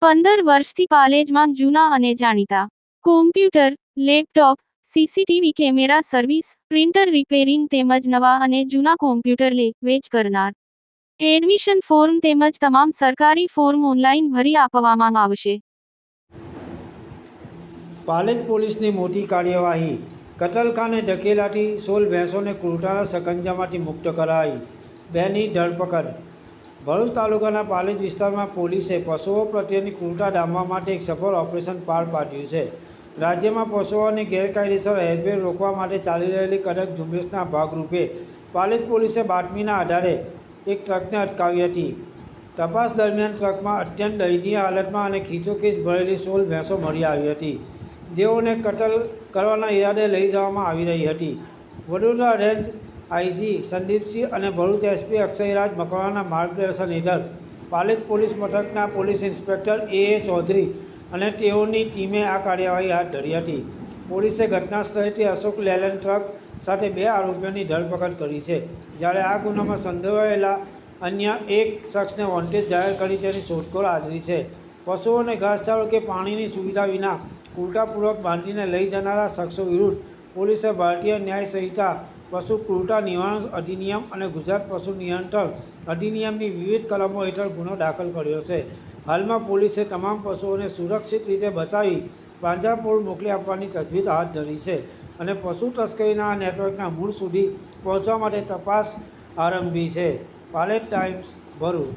15 વર્ષથી પાલેજમાં જૂના અને જાણીતા computer, laptop, CCTV camera service, printer repairing તેમજ નવા અને જૂના કોમ્પ્યુટર લે-વેચ કરનાર. એડમિશન ફોર્મ તેમજ તમામ સરકારી ફોર્મ ઓનલાઈન ભરી આપવામાં આવશે. પાલેજ પોલીસની મોટી કાર્યવાહી. કતલખાને ધકેલાતી 16 ભેંસોને ક્રૂરતાના સકંજામાંથી મુક્ત કરાઈ. 2ની ધરપકડ. ભરૂચ તાલુકાના પાલેજ વિસ્તારમાં પોલીસે પશુઓ પ્રત્યેની ક્રૂરતા ડામવા માટે એક સફળ ઓપરેશન પાર પાડ્યું છે. રાજ્યમાં પશુઓની ગેરકાયદેસર હેરફેર રોકવા માટે ચાલી રહેલી કડક ઝુંબેશના ભાગરૂપે પાલેજ પોલીસે બાતમીના આધારે એક ટ્રકને અટકાવી હતી. તપાસ દરમિયાન ટ્રકમાં અત્યંત દયનીય હાલતમાં અને ખીચોખીચ ભરેલી 16 ભેંસો મળી આવી હતી, જેઓને કતલ કરવાના ઈરાદે લઈ જવામાં આવી રહી હતી. વડોદરા રેન્જ આઈજી સંદીપસિંહ અને ભરૂચ એસપી અક્ષયરાજ મકવાણાના માર્ગદર્શન હેઠળ પાલેજ પોલીસ મથકના પોલીસ ઇન્સ્પેક્ટર એ ચૌધરી અને તેઓની ટીમે આ કાર્યવાહી હાથ ધરી હતી. પોલીસે ઘટના સ્થળેથી અશોક લેલેન્ડ ટ્રક સાથે 2 આરોપીઓની ધરપકડ કરી છે, જ્યારે આ ગુનામાં સંડોવાયેલા અન્ય એક શખ્સને વોન્ટેડ જાહેર કરી તેની શોધખોળ આદરી છે. પશુઓને ઘાસચારો કે પાણીની સુવિધા વિના ક્રૂરતાપૂર્વક બાંધીને લઈ જનારા શખ્સો વિરુદ્ધ પોલીસે ભારતીય ન્યાય સંહિતા, પશુ ક્રૂરતા નિવારણ અધિનિયમ અને ગુજરાત પશુ નિયંત્રણ અધિનિયમની વિવિધ કલમો હેઠળ ગુનો દાખલ કર્યો છે. હાલમાં પોલીસે તમામ પશુઓને સુરક્ષિત રીતે બચાવી પાંજરાપોળ મોકલી આપવાની તજવીજ હાથ ધરી છે અને પશુ તસ્કરીના આ નેટવર્કના મૂળ સુધી પહોંચવા માટે તપાસ આરંભી છે. પાલેજ ટાઈમ્સ, ભરૂચ.